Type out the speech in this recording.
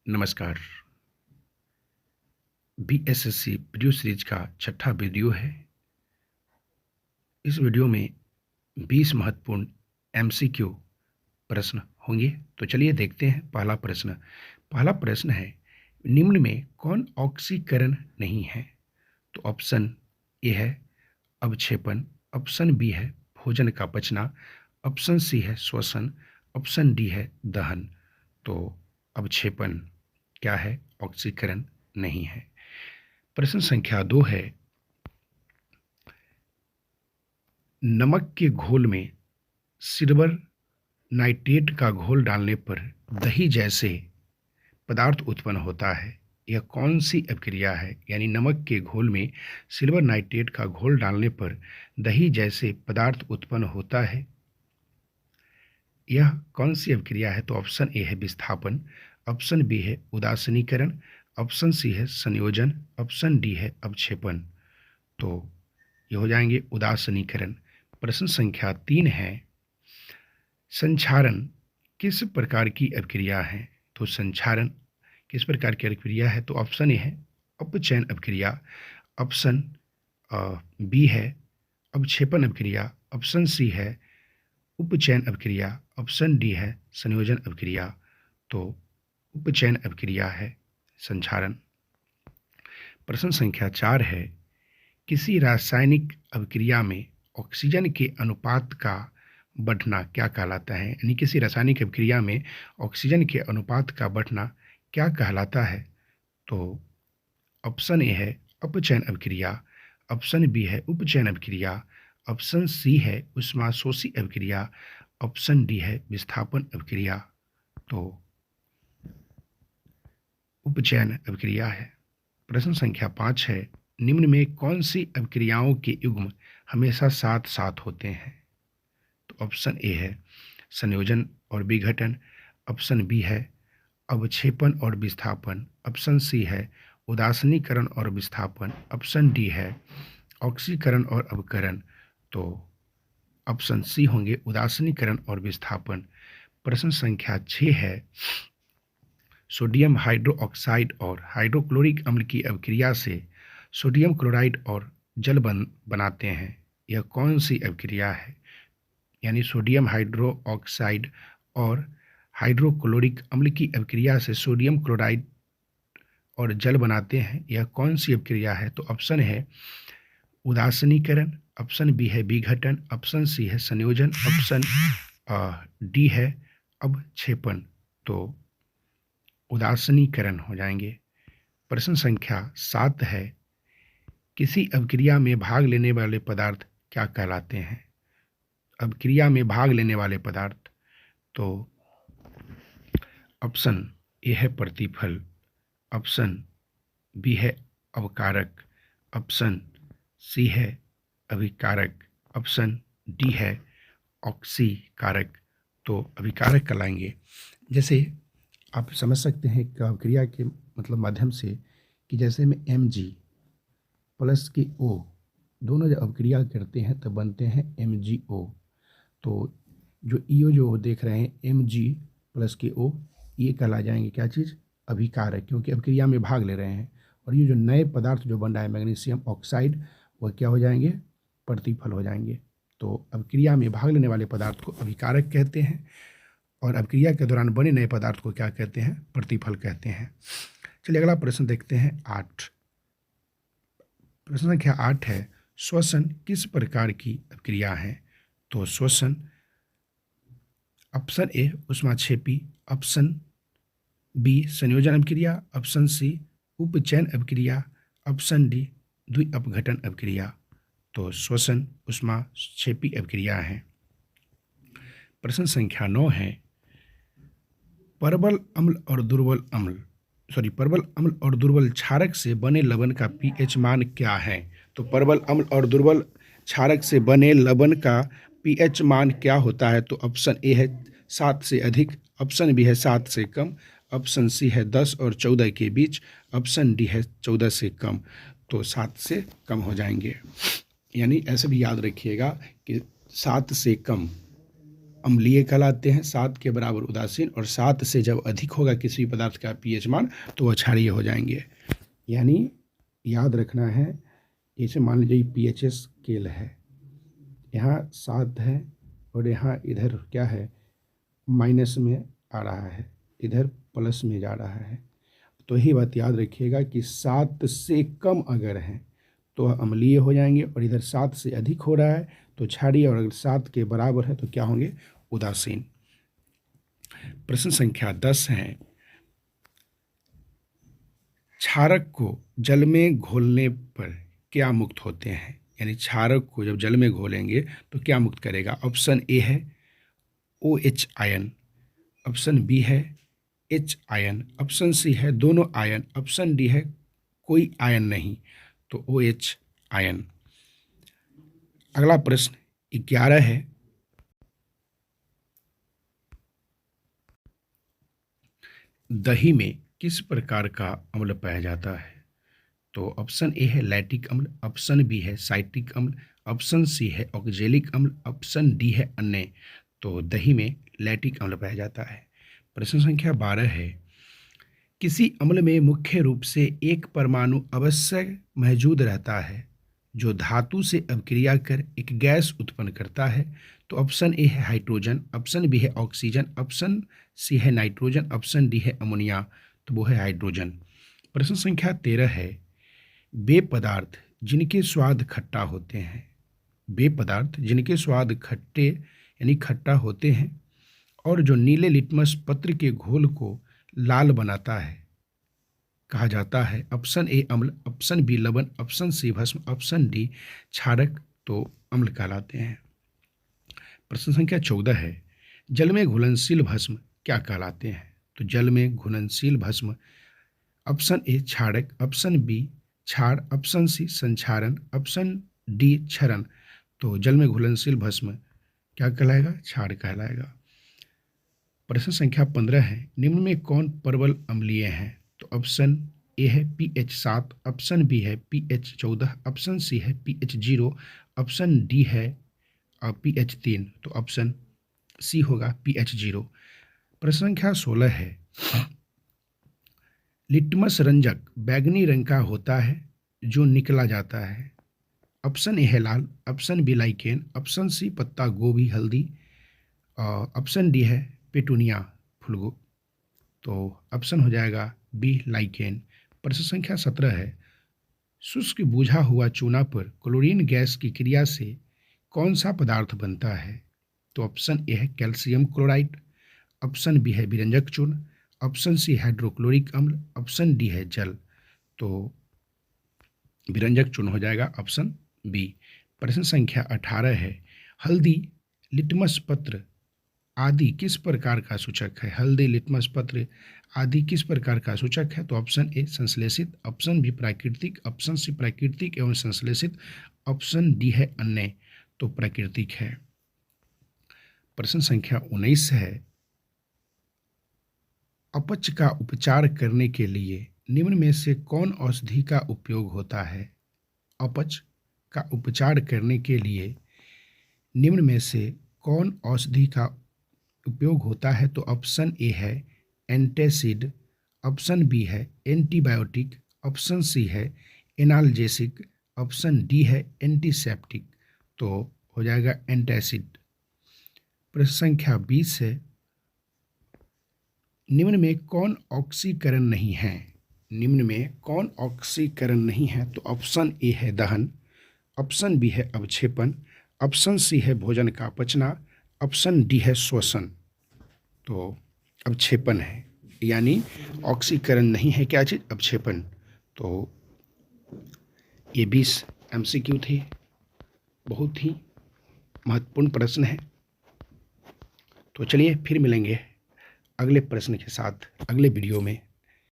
नमस्कार। BSSC video series का छठा वीडियो है। इस वीडियो में 20 महत्वपूर्ण एमसीक्यू प्रश्न होंगे। तो चलिए देखते हैं पहला प्रश्न है, निम्न में कौन ऑक्सीकरण नहीं है? तो ऑप्शन ए है अवक्षेपण, ऑप्शन बी है भोजन का पचना, ऑप्शन सी है श्वसन, ऑप्शन डी है दहन। तो अवक्षेपण क्या है? ऑक्सीकरण नहीं है। प्रश्न संख्या 2 है, नमक के घोल में सिल्वर नाइट्रेट का घोल डालने पर दही जैसे पदार्थ उत्पन्न होता है। यह कौन सी अभिक्रिया है? यानी नमक के घोल में सिल्वर नाइट्रेट का घोल डालने पर दही जैसे पदार्थ उत्पन्न होता है। यह कौन सी अभिक्रिया है? तो ऑप्शन ए है विस्थापन, ऑप्शन बी है उदासीनीकरण, ऑप्शन सी है संयोजन, ऑप्शन डी है अवक्षेपण। तो ये हो जाएंगे उदासीनीकरण। प्रश्न संख्या 3 है, संक्षारण किस प्रकार की अभिक्रिया है? तो संक्षारण किस प्रकार की अभिक्रिया है? तो ऑप्शन ए है अपचयन अभिक्रिया, ऑप्शन बी है अवक्षेपण अभिक्रिया, ऑप्शन सी है उपचयन अभिक्रिया, ऑप्शन डी है संयोजन अभिक्रिया। तो उपचयन अभिक्रिया है संक्षारण। प्रश्न संख्या 4 है, किसी रासायनिक अभिक्रिया में ऑक्सीजन के अनुपात का बढ़ना क्या कहलाता है? यानी किसी रासायनिक अभिक्रिया में ऑक्सीजन के अनुपात का बढ़ना क्या कहलाता है? तो ऑप्शन ए है अपचयन अभिक्रिया, ऑप्शन बी है उपचयन अभिक्रिया, ऑप्शन सी है ऊष्माशोषी अभिक्रिया, ऑप्शन डी है विस्थापन अभिक्रिया। तो उपचयन अभिक्रिया है। प्रश्न संख्या 5 है, निम्न में कौन सी अभिक्रियाओं के युग्म हमेशा साथ साथ होते हैं? तो ऑप्शन ए है संयोजन और विघटन, ऑप्शन बी है अवक्षेपण और विस्थापन, ऑप्शन सी है उदासीनीकरण और विस्थापन, ऑप्शन डी है ऑक्सीकरण और अवकरण। तो ऑप्शन सी होंगे उदासीनीकरण और विस्थापन। प्रश्न संख्या 6 है, सोडियम हाइड्रोक्साइड और हाइड्रोक्लोरिक अम्ल की अभिक्रिया से सोडियम क्लोराइड और जल बनाते हैं। यह कौन सी अभिक्रिया है? यानी सोडियम हाइड्रोक्साइड और हाइड्रोक्लोरिक अम्ल की अभिक्रिया से सोडियम क्लोराइड और जल बनाते हैं। यह कौन सी अभिक्रिया है? तो ऑप्शन है उदासीनीकरण, ऑप्शन बी है विघटन, ऑप्शन सी है संयोजन, ऑप्शन डी है अवक्षेपण। तो उदासीनीकरण हो जाएंगे। प्रश्न संख्या 7 है, किसी अभिक्रिया में भाग लेने वाले पदार्थ क्या कहलाते हैं? अभिक्रिया में भाग लेने वाले पदार्थ, तो ऑप्शन ए है प्रतिफल, ऑप्शन बी है अवकारक, ऑप्शन सी है अभिकारक, ऑप्शन डी है ऑक्सीकारक। तो अभिकारक कहलाएंगे। जैसे आप समझ सकते हैं कि अभिक्रिया के मतलब माध्यम से कि जैसे में Mg प्लस के O दोनों जब अभिक्रिया करते हैं तब बनते हैं MgO। तो जो EO जो देख रहे हैं Mg प्लस के O, ये कहला जाएंगे क्या चीज़? अभिकारक, क्योंकि अभिक्रिया में भाग ले रहे हैं। और ये जो नए पदार्थ जो बन रहा है मैग्नीशियम ऑक्साइड, वह क्या हो जाएंगे? प्रतिफल हो जाएंगे। तो अभिक्रिया में भाग लेने वाले पदार्थ को अभिकारक कहते हैं और अभिक्रिया के दौरान बने नए पदार्थ को क्या कहते हैं? प्रतिफल कहते हैं। चलिए अगला प्रश्न देखते हैं 8। प्रश्न संख्या 8 है, श्वसन किस प्रकार की अभिक्रिया है? तो श्वसन ऑप्शन ए ऊष्माक्षेपी, ऑप्शन बी संयोजन अभिक्रिया, ऑप्शन सी उपचयन अभिक्रिया, ऑप्शन डी द्विअपघटन अभिक्रिया। तो श्वसन ऊष्माक्षेपी अभिक्रिया है। प्रश्न संख्या 9 है, परबल अम्ल और दुर्बल क्षारक से बने लवण का पीएच मान क्या है? तो परबल अम्ल और दुर्बल क्षारक से बने लवण का पीएच मान क्या होता है? तो ऑप्शन ए है 7 से अधिक, ऑप्शन बी है 7 से कम, ऑप्शन सी है 10 और 14 के बीच, ऑप्शन डी है 14 से कम। तो 7 से कम हो जाएंगे। यानी ऐसे भी याद रखिएगा कि 7 से कम अम्लीय कहलाते हैं, 7 के बराबर उदासीन, और 7 से जब अधिक होगा किसी पदार्थ का पीएच मान तो वह क्षारीय हो जाएंगे। यानी याद रखना है, जैसे मान लीजिए पीएच स्केल है, यहाँ 7 है और यहाँ इधर क्या है, माइनस में आ रहा है, इधर प्लस में जा रहा है। तो यही बात याद रखिएगा कि 7 से कम अगर है तो अम्लीय हो जाएंगे, और इधर 7 से अधिक हो रहा है तो क्षारीय, और अगर 7 के बराबर है तो क्या होंगे, उदासीन। प्रश्न संख्या 10 है, क्षारक को जल में घोलने पर क्या मुक्त होते हैं? यानी क्षारक को जब जल में घोलेंगे तो क्या मुक्त करेगा? ऑप्शन ए है OH आयन, ऑप्शन बी है H आयन, ऑप्शन सी है दोनों आयन, ऑप्शन डी है कोई आयन नहीं, तो OH आयन। अगला प्रश्न 11 है, दही में किस प्रकार का अम्ल पाया जाता है? तो ऑप्शन ए है लैक्टिक अम्ल, ऑप्शन बी है साइट्रिक अम्ल, ऑप्शन सी है ऑक्जेलिक अम्ल, ऑप्शन डी है अन्य। तो दही में लैक्टिक अम्ल पाया जाता है। प्रश्न संख्या 12 है, किसी अम्ल में मुख्य रूप से एक परमाणु अवश्य मौजूद रहता है जो धातु से अभिक्रिया कर एक गैस उत्पन्न करता है। तो ऑप्शन ए है हाइड्रोजन, ऑप्शन बी है ऑक्सीजन, ऑप्शन सी है नाइट्रोजन, ऑप्शन डी है अमोनिया, तो वो है हाइड्रोजन। प्रश्न संख्या 13 है, वे पदार्थ जिनके स्वाद खट्टा होते हैं, वे पदार्थ जिनके स्वाद खट्टे यानी खट्टा होते हैं और जो नीले लिटमस पत्र के घोल को लाल बनाता है, कहा जाता है? ऑप्शन ए अम्ल, ऑप्शन बी लवण, ऑप्शन सी भस्म, ऑप्शन डी क्षारक, तो अम्ल कहलाते हैं। प्रश्न संख्या 14 है, जल में घुलनशील भस्म क्या कहलाते हैं? तो जल में घुलनशील भस्म, ऑप्शन ए क्षारक, ऑप्शन बी क्षार, ऑप्शन सी संक्षारण, ऑप्शन डी क्षरण, तो जल में घुलनशील भस्म क्या कहलाएगा? क्षार कहलाएगा। प्रश्न संख्या 15 है, निम्न में कौन प्रबल अम्लीय है? तो ऑप्शन ए है pH 7, ऑप्शन बी है pH 14, ऑप्शन सी है pH 0, ऑप्शन डी है pH 3, तो ऑप्शन सी होगा pH 0। प्रश्न संख्या 16 है, लिटमस रंजक बैगनी रंग का होता है जो निकला जाता है। ऑप्शन ए है लाल, option B lichen, option C पत्ता गोभी हल्दी, ऑप्शन डी है पेटूनिया फुलगो, तो ऑप्शन हो जाएगा बी लाइकेन। प्रश्न संख्या 17 है, शुष्क बुझा हुआ चूना पर क्लोरीन गैस की क्रिया से कौन सा पदार्थ बनता है? तो ऑप्शन ए है कैल्शियम क्लोराइड, ऑप्शन बी है विरंजक चूर्ण, ऑप्शन सी हाइड्रोक्लोरिक अम्ल, ऑप्शन डी है जल, तो विरंजक चूर्ण हो जाएगा ऑप्शन बी। प्रश्न संख्या 18 है, हल्दी लिटमस पत्र आदि किस प्रकार का सूचक है? हल्दी लिटमस पत्र आदि किस प्रकार का सूचक है? तो ऑप्शन ए संश्लेषित, ऑप्शन बी प्राकृतिक, ऑप्शन सी प्राकृतिक एवं संश्लेषित, ऑप्शन डी है अन्य, तो प्राकृतिक है। प्रश्न संख्या 19 है, अपच का उपचार करने के लिए निम्न में से कौन औषधि का उपयोग होता है? अपच का उपचार करने के लिए निम्न में से कौन औषधि का उपयोग होता है? तो ऑप्शन ए है एंटासिड, ऑप्शन बी है एंटीबायोटिक, ऑप्शन सी है एनाल्जेसिक, ऑप्शन डी है एंटीसेप्टिक, तो हो जाएगा एंटासिड। प्रश्न संख्या 20 है, निम्न में कौन ऑक्सीकरण नहीं है? निम्न में कौन ऑक्सीकरण नहीं है? तो ऑप्शन ए है दहन, ऑप्शन बी है अवक्षेपण, ऑप्शन सी है भोजन का पचना, ऑप्शन डी है श्वसन, तो अवक्षेपण है, यानी ऑक्सीकरण नहीं है क्या चीज़? अवक्षेपण। तो ये 20 MCQ थे, बहुत ही महत्वपूर्ण प्रश्न है। तो चलिए फिर मिलेंगे अगले प्रश्न के साथ अगले वीडियो में।